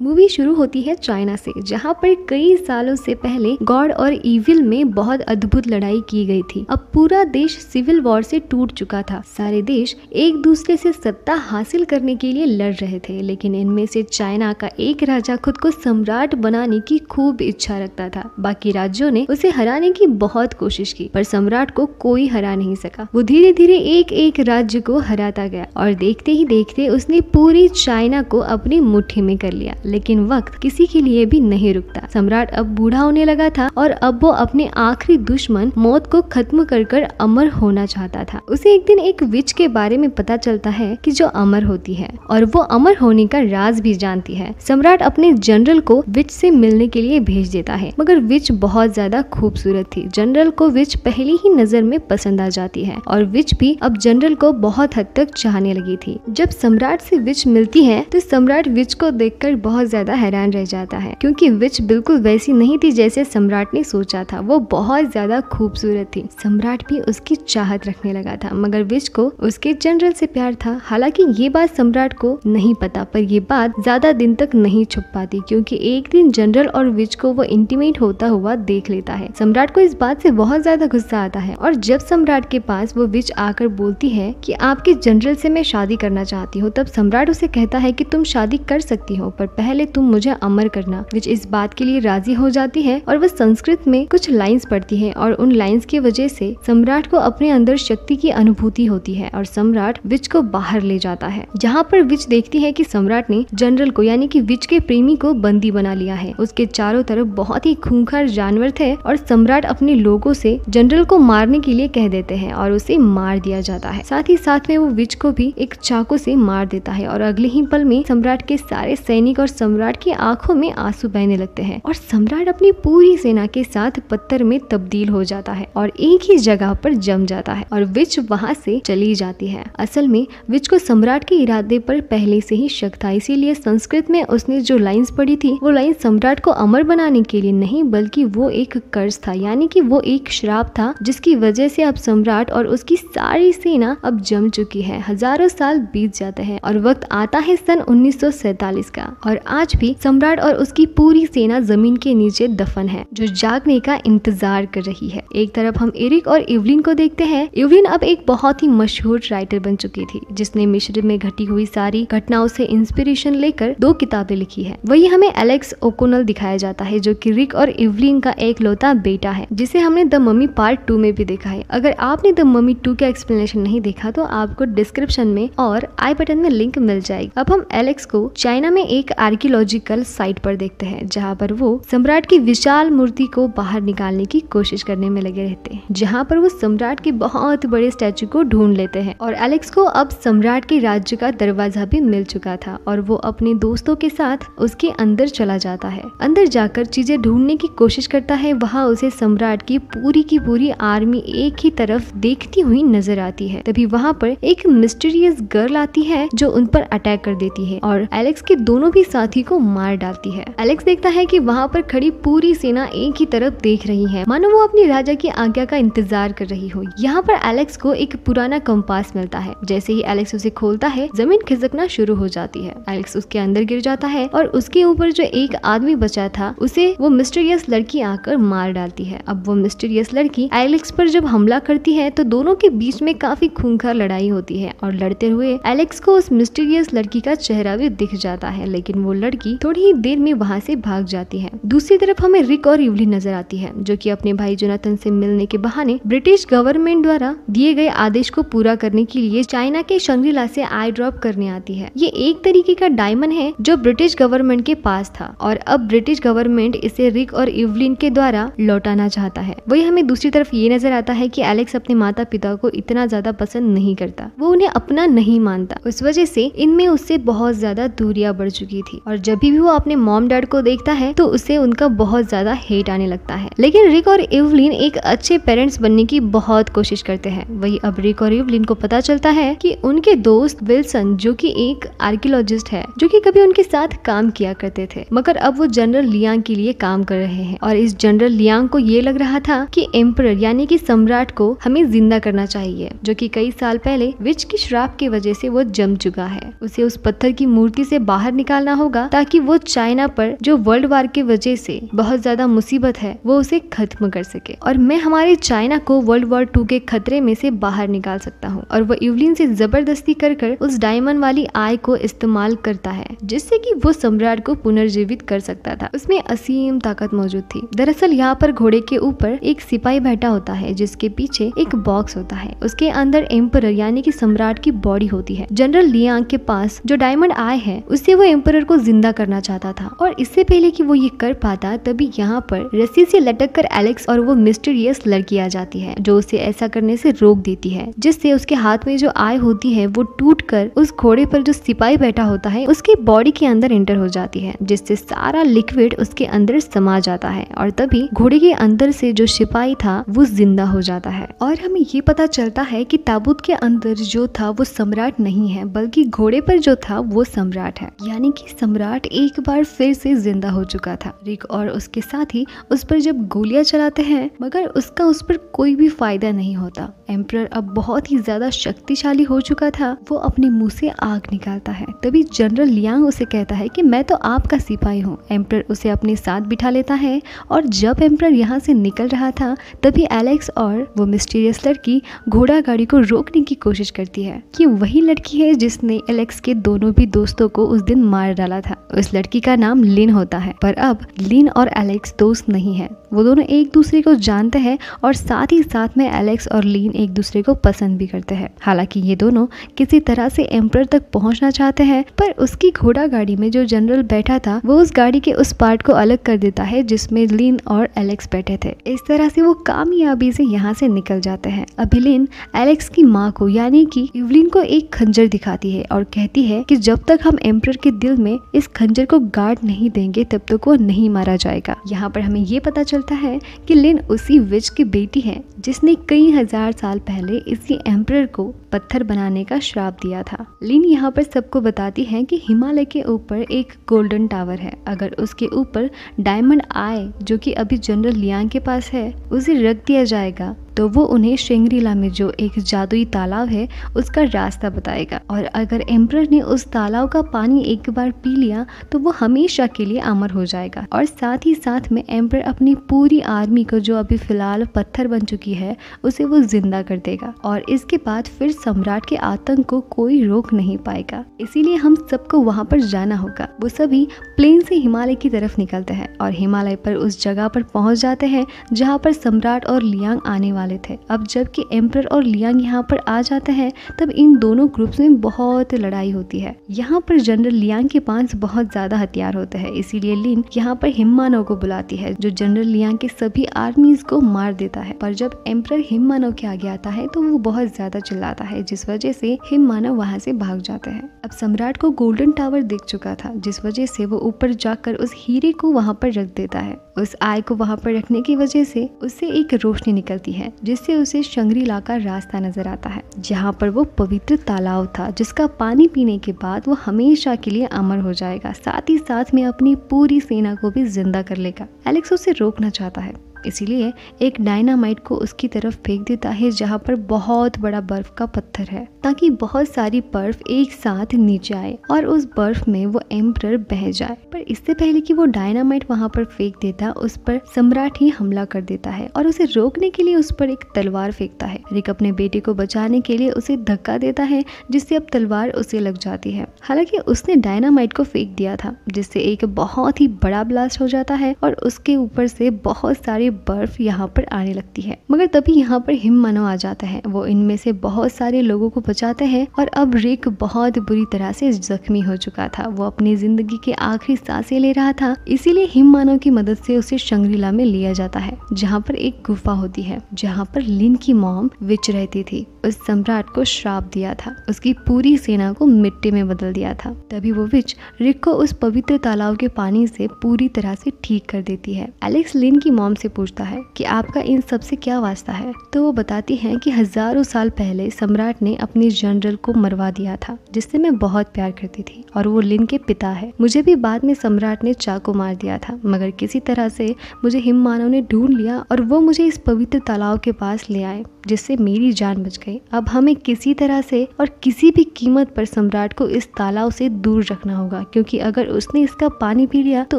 Movie शुरू होती है चाइना से, जहाँ पर कई सालों से पहले गॉड और इविल में बहुत अद्भुत लड़ाई की गई थी। अब पूरा देश सिविल वॉर से टूट चुका था। सारे देश एक दूसरे से सत्ता हासिल करने के लिए लड़ रहे थे, लेकिन इनमें से चाइना का एक राजा खुद को सम्राट बनाने की खूब इच्छा रखता था। बाकी राज्यों ने उसे हराने की बहुत कोशिश की, पर सम्राट को कोई हरा नहीं सका। वो धीरे धीरे एक एक राज्य को हराता गया और देखते ही देखते उसने पूरी चाइना को अपनी मुट्ठी में कर लिया। लेकिन वक्त किसी के लिए भी नहीं रुकता। सम्राट अब बूढ़ा होने लगा था और अब वो अपने आखिरी दुश्मन मौत को खत्म कर कर अमर होना चाहता था। उसे एक दिन एक विच के बारे में पता चलता है कि जो अमर होती है और वो अमर होने का राज भी जानती है। सम्राट अपने जनरल को विच से मिलने के लिए भेज देता है, मगर विच बहुत ज्यादा खूबसूरत थी। जनरल को विच पहली ही नजर में पसंद आ जाती है और विच भी अब जनरल को बहुत हद तक चाहने लगी थी। जब सम्राट से विच मिलती है तो सम्राट विच को देखकर बहुत ज्यादा हैरान रह जाता है, क्योंकि विच बिल्कुल वैसी नहीं थी जैसे सम्राट ने सोचा था। वो बहुत ज्यादा खूबसूरत थी। सम्राट भी उसकी चाहत रखने लगा था, मगर विच को उसके जनरल से प्यार था। हालांकि ये बात सम्राट को नहीं पता, पर ये बात ज्यादा दिन तक नहीं छुप पाती, क्योंकि एक दिन जनरल और विच को वो इंटीमेट होता हुआ देख लेता है। सम्राट को इस बात से बहुत ज्यादा गुस्सा आता है और जब सम्राट के पास वो विच आकर बोलती है कि आपके जनरल से मैं शादी करना चाहती हूँ, तब सम्राट उसे कहता है कि तुम शादी कर सकती हो, पर पहले तुम मुझे अमर करना। विच इस बात के लिए राजी हो जाती है और वह संस्कृत में कुछ लाइंस पढ़ती है और उन लाइंस की वजह से सम्राट को अपने अंदर शक्ति की अनुभूति होती है और सम्राट विच को बाहर ले जाता है, जहाँ पर विच देखती है कि सम्राट ने जनरल को यानी कि विच के प्रेमी को बंदी बना लिया है। उसके चारों तरफ बहुत ही खूंखार जानवर थे और सम्राट अपने लोगों से जनरल को मारने के लिए कह देते हैं और उसे मार दिया जाता है। साथ ही साथ में वो विच को भी एक चाकू से मार देता है और अगले ही पल में सम्राट के सारे सैनिक और सम्राट की आंखों में आंसू बहने लगते हैं और सम्राट अपनी पूरी सेना के साथ पत्थर में तब्दील हो जाता है और एक ही जगह पर जम जाता है और विच वहां से चली जाती है। असल में विच को सम्राट के इरादे पर पहले से ही शक था, इसीलिए संस्कृत में उसने जो लाइंस पढ़ी थी वो लाइंस सम्राट को अमर बनाने के लिए नहीं, बल्कि वो एक कर्ज था, यानी कि वो एक श्राप था, जिसकी वजह से अब सम्राट और उसकी सारी सेना अब जम चुकी है। हजारों साल बीत जाते हैं और वक्त आता है सन 1947 का और आज भी सम्राट और उसकी पूरी सेना जमीन के नीचे दफन है, जो जागने का इंतजार कर रही है। एक तरफ हम एरिक और इवलिन को देखते हैं। इवलिन अब एक बहुत ही मशहूर राइटर बन चुकी थी, जिसने मिस्र में घटी हुई सारी घटनाओं से इंस्पिरेशन लेकर 2 किताबें लिखी है। वही हमें एलेक्स ओकोनल दिखाया जाता है, जो कि रिक और इवलिन का एक लौता बेटा है, जिसे हमने द मम्मी पार्ट 2 में भी देखा है। अगर आपने द मम्मी 2 का एक्सप्लेनेशन नहीं देखा तो आपको डिस्क्रिप्शन में और आई बटन में लिंक मिल जाएगी। अब हम एलेक्स को चाइना में एक आर्कियोलॉजिकल साइट पर देखते हैं, जहाँ पर वो सम्राट की विशाल मूर्ति को बाहर निकालने की कोशिश करने में लगे रहते हैं, जहाँ पर वो सम्राट के बहुत बड़े स्टैचू को ढूंढ लेते हैं और एलेक्स को अब सम्राट के राज्य का दरवाजा भी मिल चुका था और वो अपने दोस्तों के साथ उसके अंदर चला जाता है। अंदर जाकर चीजें ढूंढने की कोशिश करता है। वहाँ उसे सम्राट की पूरी आर्मी एक ही तरफ देखती हुई नजर आती है। तभी वहाँ पर एक मिस्टीरियस गर्ल आती है जो उन पर अटैक कर देती है और एलेक्स के दोनों भी साथी को मार डालती है। एलेक्स देखता है कि वहाँ पर खड़ी पूरी सेना एक ही तरफ देख रही है, मानो वो अपनी राजा की आज्ञा का इंतजार कर रही हो। यहाँ पर एलेक्स को एक पुराना कंपास मिलता है। जैसे ही एलेक्स उसे खोलता है, जमीन खिसकना शुरू हो जाती है। एलेक्स उसके अंदर गिर जाता है और उसके ऊपर जो एक आदमी बचा था उसे वो मिस्टीरियस लड़की आकर मार डालती है। अब वो मिस्टीरियस लड़की एलेक्स पर जब हमला करती है तो दोनों के बीच में काफी खूंखार लड़ाई होती है और लड़ते हुए एलेक्स को उस मिस्टीरियस लड़की का चेहरा भी दिख जाता है, लेकिन वो लड़की थोड़ी ही देर में वहाँ से भाग जाती है। दूसरी तरफ हमें रिक और इवलिन नजर आती है, जो कि अपने भाई जोनाथन से मिलने के बहाने ब्रिटिश गवर्नमेंट द्वारा दिए गए आदेश को पूरा करने के लिए चाइना के शंग्रीला से आई ड्रॉप करने आती है। ये एक तरीके का डायमंड है जो ब्रिटिश गवर्नमेंट के पास था और अब ब्रिटिश गवर्नमेंट इसे रिक और इवलिन के द्वारा लौटाना चाहता है। वही हमें दूसरी तरफ ये नजर आता है कि एलेक्स अपने माता पिता को इतना ज्यादा पसंद नहीं करता, वो उन्हें अपना नहीं मानता। उस वजह से इनमें उससे बहुत ज्यादा दूरियां बढ़ चुकी थी और जब भी वो अपने मॉम डैड को देखता है तो उसे उनका बहुत ज्यादा हेट आने लगता है। लेकिन रिक और इवलिन एक अच्छे पेरेंट्स बनने की बहुत कोशिश करते हैं। वही अब रिक और इवलिन को पता चलता है कि उनके दोस्त विल्सन, जो कि एक आर्कियोलॉजिस्ट है, जो कि कभी उनके साथ काम किया करते थे, मगर अब वो जनरल लियांग के लिए काम कर रहे हैं और इस जनरल लियांग को ये लग रहा था कि एम्परर यानी कि सम्राट को हमें जिंदा करना चाहिए, जो कि कई साल पहले विच की श्राप की वजह से वो जम चुका है। उसे उस पत्थर की मूर्ति से बाहर निकालना होगा होगा ताकि वो चाइना पर जो वर्ल्ड वार की वजह से बहुत ज्यादा मुसीबत है वो उसे खत्म कर सके और मैं हमारे चाइना को वर्ल्ड वॉर 2 के खतरे में से बाहर निकाल सकता हूँ। और वो इवलिन से जबरदस्ती कर उस डायमंड वाली आय को इस्तेमाल करता है जिससे कि वो सम्राट को पुनर्जीवित कर सकता था। उसमें असीम ताकत मौजूद थी। दरअसल यहाँ पर घोड़े के ऊपर एक सिपाही बैठा होता है जिसके पीछे एक बॉक्स होता है। उसके अंदर एम्परर यानी कि सम्राट की बॉडी होती है। जनरल लियांग के पास जो डायमंड आय है उससे वो एम्परर को जिंदा करना चाहता था और इससे पहले कि वो ये कर पाता तभी यहाँ पर रस्सी से लटक कर एलेक्स और वो मिस्टीरियस लड़की आ जाती है जो उसे ऐसा करने से रोक देती है, जिससे उसके हाथ में जो आय होती है वो टूटकर उस घोड़े पर जो सिपाही बैठा होता है उसके बॉडी के अंदर एंटर हो जाती है, जिससे सारा लिक्विड उसके अंदर समा जाता है और तभी घोड़े के अंदर से जो सिपाही था वो जिंदा हो जाता है। और हमें ये पता चलता है कि ताबूत के अंदर जो था वो सम्राट नहीं है बल्कि घोड़े पर जो था वो सम्राट है, यानी कि सम्राट एक बार फिर से जिंदा हो चुका था। रिक और उसके साथी उस पर जब गोलियां चलाते हैं मगर उसका उस पर कोई भी फायदा नहीं होता। एम्परर अब बहुत ही ज्यादा शक्तिशाली हो चुका था। वो अपने मुंह से आग निकालता है। तभी जनरल लियांग उसे कहता है कि मैं तो आपका सिपाही हूँ। एम्परर उसे अपने साथ बिठा लेता है और जब एम्परर यहाँ से निकल रहा था तभी एलेक्स और वो मिस्टीरियस लड़की घोड़ा गाड़ी को रोकने की कोशिश करती है कि वही लड़की है जिसने एलेक्स के दोनों भी दोस्तों को उस दिन मार डाला था। उस लड़की का नाम लिन होता है, पर अब लिन और एलेक्स दोस्त नहीं है। वो दोनों एक दूसरे को जानते हैं और साथ ही साथ में एलेक्स और लिन एक दूसरे को पसंद भी करते हैं। हालांकि ये दोनों किसी तरह से एम्परर तक पहुंचना चाहते हैं, पर उसकी घोड़ा गाड़ी में जो जनरल बैठा था वो उस गाड़ी के उस पार्ट को अलग कर देता है जिसमें लिन और एलेक्स बैठे थे। इस तरह से वो कामयाबी से यहाँ से निकल जाते हैं। अभी लिन एलेक्स की माँ को यानी कि इवलिन को एक खंजर दिखाती है और कहती है कि जब तक हम एम्परर के दिल में इस खंजर को गाड़ नहीं देंगे तब तक वो नहीं मारा जाएगा। यहाँ पर हमें ये पता चलता है कि लिन उसी विच की बेटी है जिसने कई हजार साल पहले इसी एम्परर को पत्थर बनाने का श्राप दिया था। लिन यहाँ पर सबको बताती है कि हिमालय के ऊपर एक गोल्डन टावर है। अगर उसके ऊपर डायमंड आए जो कि अभी जनरल लियांग के पास है उसे रख दिया जाएगा तो वो उन्हें शेंग्रीला में जो एक जादुई तालाब है उसका रास्ता बताएगा। और अगर एम्परर ने उस तालाब का पानी एक बार पी लिया तो वो हमेशा के लिए अमर हो जाएगा। और साथ ही साथ में एम्परर अपनी पूरी आर्मी को जो अभी फिलहाल पत्थर बन चुकी है उसे वो जिंदा कर देगा और इसके बाद फिर सम्राट के आतंक को कोई रोक नहीं पाएगा। इसीलिए हम सबको वहाँ पर जाना होगा। वो सभी प्लेन से हिमालय की तरफ निकलते हैं और हिमालय पर उस जगह पर पहुँच जाते हैं जहाँ पर सम्राट और लियांग आने वाले थे। अब जबकि एम्परर और लियांग यहाँ पर आ जाते हैं तब इन दोनों ग्रुप्स में बहुत लड़ाई होती है। यहाँ पर जनरल लियांग के पास बहुत ज्यादा हथियार होते हैं, इसीलिए लिन यहाँ पर हिममानव को बुलाती है जो जनरल लियांग के सभी आर्मीज को मार देता है। पर जब एम्परर हिममानव के आगे आता है तो वो बहुत ज्यादा चिल्लाता है जिस वजह से हिममानव वहाँ से भाग जाते हैं। अब सम्राट को गोल्डन टावर दिख चुका था जिस वजह से वो ऊपर जाकर उस हीरे को वहाँ पर रख देता है। उस आय को वहाँ पर रखने की वजह से उससे एक रोशनी निकलती है जिससे उसे शेंग्रीला का रास्ता नजर आता है जहाँ पर वो पवित्र तालाब था जिसका पानी पीने के बाद वो हमेशा के लिए अमर हो जाएगा। साथ ही साथ में अपनी पूरी सेना को भी जिंदा कर लेगा। एलेक्स उसे रोकना चाहता है इसीलिए एक डायनामाइट को उसकी तरफ फेंक देता है जहाँ पर बहुत बड़ा बर्फ का पत्थर है ताकि बहुत सारी बर्फ एक साथ नीचे आए और उस बर्फ में वो एम्परर बह जाए। पर इससे पहले कि वो डायनामाइट वहाँ पर फेंक देता उस पर सम्राट ही हमला कर देता है और उसे रोकने के लिए उस पर एक तलवार फेंकता है। रिक अपने बेटे को बचाने के लिए उसे धक्का देता है जिससे अब तलवार उसे लग जाती है। हालांकि उसने डायनामाइट को फेंक दिया था जिससे एक बहुत ही बड़ा ब्लास्ट हो जाता है और उसके ऊपर से बहुत सारी बर्फ यहाँ पर आने लगती है। मगर तभी यहाँ पर हिममानव आ जाता है। वो इनमें से बहुत सारे लोगों को बचाते हैं और अब रिक बहुत बुरी तरह से जख्मी हो चुका था। वो अपनी जिंदगी के आखिरी सांसें ले रहा था, इसीलिए हिममानव की मदद से उसे शेंग्रीला में लिया जाता है जहाँ पर एक गुफा होती है जहाँ पर लिन की मॉम विच रहती थी। उस सम्राट को श्राप दिया था, उसकी पूरी सेना को मिट्टी में बदल दिया था। तभी वो विच रिक को उस पवित्र तालाब के पानी से पूरी तरह से ठीक कर देती है। एलेक्स लिन की मॉम से पूछता है कि आपका इन सब से क्या वास्ता है। तो वो बताती है कि हजारों साल पहले सम्राट ने अपने जनरल को मरवा दिया था जिससे मैं बहुत प्यार करती थी, और वो लिन के पिता है। मुझे भी बाद में सम्राट ने चाकू मार दिया था, मगर किसी तरह से मुझे हिम मानव ने ढूंढ लिया और वो मुझे इस पवित्र तालाब के पास ले आए जिससे मेरी जान बच गई। अब हमें किसी तरह से और किसी भी कीमत पर सम्राट को इस तालाब से दूर रखना होगा, क्योंकि अगर उसने इसका पानी पी लिया तो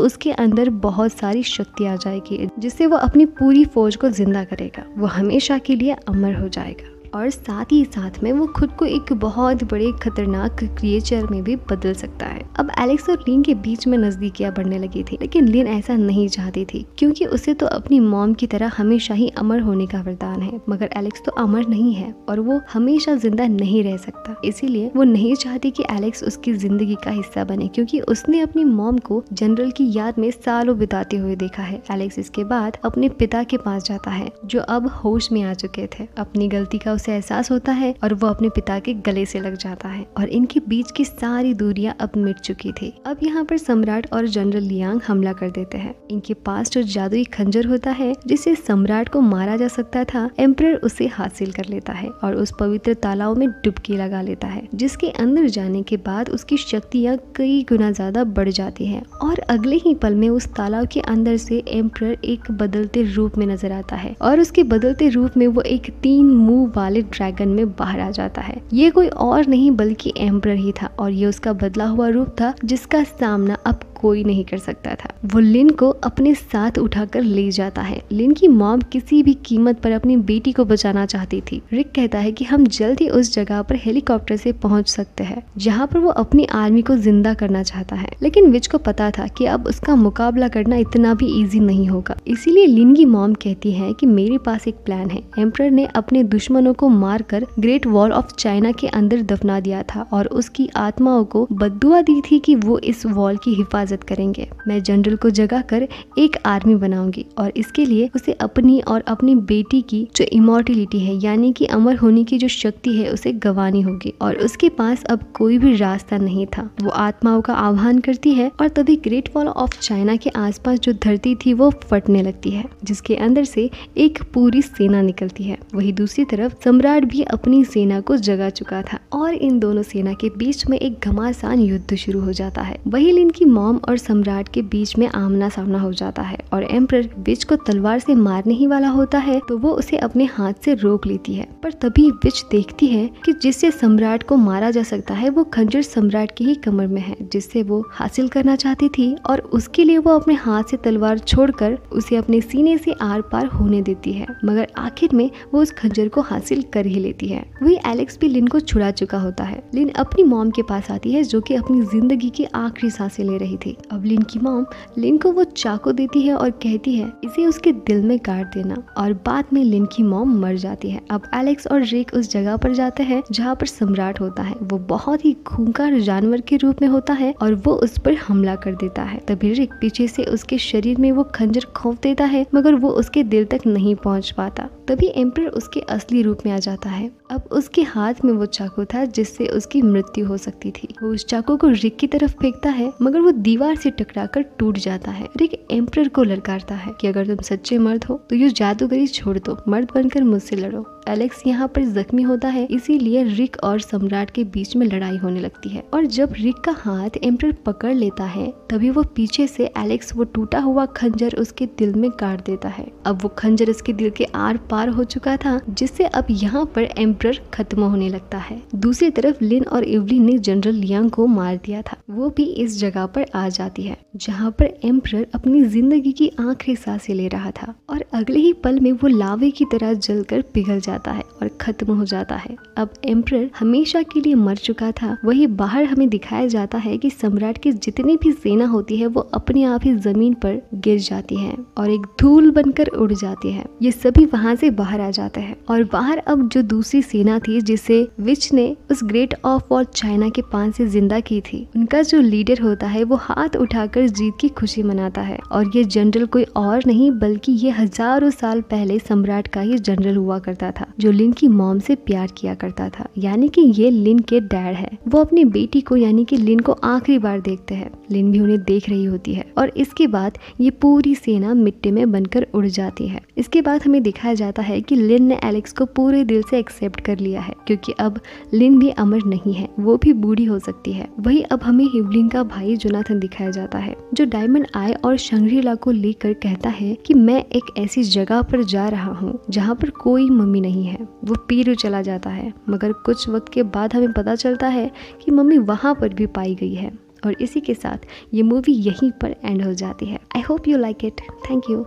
उसके अंदर बहुत सारी शक्ति आ जाएगी जिससे वो अपनी पूरी फौज को जिंदा करेगा। वो हमेशा के लिए अमर हो जाएगा और साथ ही साथ में वो खुद को एक बहुत बड़े खतरनाक क्रिएचर में भी बदल सकता है। अब एलेक्स और लिन के बीच में नजदीकियां बढ़ने लगी थी, लेकिन लिन ऐसा नहीं चाहती थी क्योंकि उसे तो अपनी मॉम की तरह हमेशा ही अमर होने का वरदान है, मगर एलेक्स तो अमर नहीं है और वो हमेशा जिंदा नहीं रह सकता। इसीलिए वो नहीं चाहती कि एलेक्स उसकी जिंदगी का हिस्सा बने, क्योंकि उसने अपनी मॉम को जनरल की याद में सालों बिताते हुए देखा है। एलेक्स इसके बाद अपने पिता के पास जाता है जो अब होश में आ चुके थे। अपनी गलती का उसे एहसास होता है और वो अपने पिता के गले से लग जाता है और इनके बीच की सारी दूरियां अब मिट चुकी थी। अब यहाँ पर सम्राट और जनरल लियांग हमला कर देते हैं। इनके पास जो जादुई खंजर होता है जिससे सम्राट को मारा जा सकता था, एम्परर उसे हासिल कर लेता है और उस पवित्र तालाब में डुबकी लगा लेता है, जिसके अंदर जाने के बाद उसकी शक्तियाँ कई गुना ज्यादा बढ़ जाती है और अगले ही पल में उस तालाब के अंदर से एम्परर एक बदलते रूप में नजर आता है और उसके बदलते रूप में वो एक 3 मुंह वाले ड्रैगन में बाहर आ जाता है। ये कोई और नहीं बल्कि एम्परर ही था और ये उसका बदला हुआ रूप था जिसका सामना अब कोई नहीं कर सकता था। वो लिन को अपने साथ उठाकर ले जाता है। लिन की मॉम किसी भी कीमत पर अपनी बेटी को बचाना चाहती थी। रिक कहता है कि हम जल्द ही उस जगह पर हेलीकॉप्टर से पहुंच सकते हैं जहां पर वो अपनी आर्मी को जिंदा करना चाहता है, लेकिन विच को पता था कि अब उसका मुकाबला करना इतना भी इजी नहीं होगा। इसीलिए लिन की मॉम कहती है कि मेरे पास एक प्लान है। एम्परर ने अपने दुश्मनों को मारकर ग्रेट वॉल ऑफ चाइना के अंदर दफना दिया था और उसकी आत्माओं को बद्दुआ दी थी कि वो इस वॉल की हिफाजत करेंगे। मैं जनरल को जगा कर एक आर्मी बनाऊंगी और इसके लिए उसे अपनी और अपनी बेटी की जो इमॉर्टिलिटी है यानी कि अमर होने की जो शक्ति है उसे गंवानी होगी और उसके पास अब कोई भी रास्ता नहीं था। वो आत्माओं का आह्वान करती है और तभी ग्रेट वॉल ऑफ चाइना के आसपास जो धरती थी वो फटने लगती है, जिसके अंदर से एक पूरी सेना निकलती है। वही दूसरी तरफ सम्राट भी अपनी सेना को जगा चुका था और इन दोनों सेना के बीच में एक घमासान युद्ध शुरू हो जाता है। वही लिन की मॉम और सम्राट के बीच में आमना सामना हो जाता है और एम्परर विच को तलवार से मारने ही वाला होता है तो वो उसे अपने हाथ से रोक लेती है। पर तभी विच देखती है कि जिससे सम्राट को मारा जा सकता है वो खंजर सम्राट की ही कमर में है, जिससे वो हासिल करना चाहती थी और उसके लिए वो अपने हाथ से तलवार छोड़कर उसे अपने सीने से आर पार होने देती है, मगर आखिर में वो उस खंजर को हासिल कर ही लेती है। वही एलेक्स भी लिन को छुड़ा चुका होता है। लिन अपनी मॉम के पास आती है जो कि अपनी जिंदगी की आखिरी सांसें ले रही थी। अब लिन की मॉम लिन को वो चाकू देती है और कहती है इसे उसके दिल में काट देना और बाद में लिन की मॉम मर जाती है। अब एलेक्स और रिक उस जगह पर जाते हैं जहाँ पर सम्राट होता है। वो बहुत ही खूंखार जानवर के रूप में होता है और वो उस पर हमला कर देता है। तभी रिक पीछे से उसके शरीर में वो खंजर खोप देता है, मगर वो उसके दिल तक नहीं पहुँच पाता। तभी एम्परर उसके असली रूप में आ जाता है। अब उसके हाथ में वो चाकू था जिससे उसकी मृत्यु हो सकती थी। वो उस चाकू को रिक की तरफ फेंकता है, मगर वो दीवार से टकराकर टूट जाता है। रिक एम्परर को ललकारता है कि अगर तुम सच्चे मर्द हो तो ये जादूगरी छोड़ दो, मर्द बनकर मुझसे लड़ो। एलेक्स यहाँ पर जख्मी होता है, इसीलिए रिक और सम्राट के बीच में लड़ाई होने लगती है और जब रिक का हाथ एम्परर पकड़ लेता है तभी वो पीछे से एलेक्स वो टूटा हुआ खंजर उसके दिल में काट देता है। अब वो खंजर उसके दिल के आर पार हो चुका था, जिससे अब यहाँ पर एम्परर खत्म होने लगता है। दूसरी तरफ लिन और इवलिन ने जनरल लियांग को मार दिया था। वो भी इस जगह पर आ जाती है जहाँ पर एम्परर अपनी जिंदगी की आखिरी सांसें ले रहा था और अगले ही पल में वो लावे की तरह जलकर पिघल जाता है और खत्म हो जाता है। अब एम्परर हमेशा के लिए मर चुका था। वही बाहर हमें दिखाया जाता है कि सम्राट की जितनी भी सेना होती है वो अपने आप ही जमीन पर गिर जाती है और एक धूल बनकर उड़ जाती है। ये सभी वहाँ से बाहर आ जाते हैं और बाहर अब जो दूसरी सेना थी जिसे विच ने उस ग्रेट ऑफ वॉल चाइना के पान से जिंदा की थी, उनका जो लीडर होता है वो हाथ उठाकर जीत की खुशी मनाता है और ये जनरल कोई और नहीं बल्कि ये हजारों साल पहले सम्राट का ही जनरल हुआ करता था। था जो लिन की मॉम से प्यार किया करता था, यानी कि ये लिन के डैड है। वो अपनी बेटी को यानी कि लिन को आखिरी बार देखते हैं। लिन भी उन्हें देख रही होती है और इसके बाद ये पूरी सेना मिट्टी में बनकर उड़ जाती है। इसके बाद हमें दिखाया जाता है कि लिन ने एलेक्स को पूरे दिल से एक्सेप्ट कर लिया है, क्योंकि अब लिन भी अमर नहीं है, वो भी बूढ़ी हो सकती है। वही अब हमें हिवलिन का भाई जोनाथन दिखाया जाता है जो डायमंड आई और शंग्री-ला को लेकर कहता है कि मैं एक ऐसी जगह पर जा रहा हूँ जहाँ पर कोई मम्मी नहीं है। वो पीरू चला जाता है, मगर कुछ वक्त के बाद हमें पता चलता है कि मम्मी वहाँ पर भी पाई गई है। और इसी के साथ ये मूवी यहीं पर एंड हो जाती है। I hope you like it. Thank you.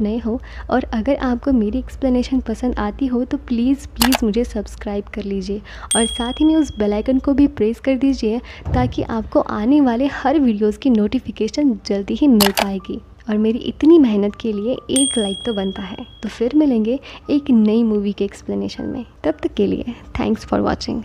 नए हो और अगर आपको मेरी एक्सप्लेनेशन पसंद आती हो तो प्लीज़ मुझे सब्सक्राइब कर लीजिए और साथ ही में उस बेल आइकन को भी प्रेस कर दीजिए ताकि आपको आने वाले हर वीडियोस की नोटिफिकेशन जल्दी ही मिल पाएगी। और मेरी इतनी मेहनत के लिए एक लाइक तो बनता है। तो फिर मिलेंगे एक नई मूवी के एक्सप्लेनेशन में। तब तक के लिए थैंक्स फॉर वॉचिंग।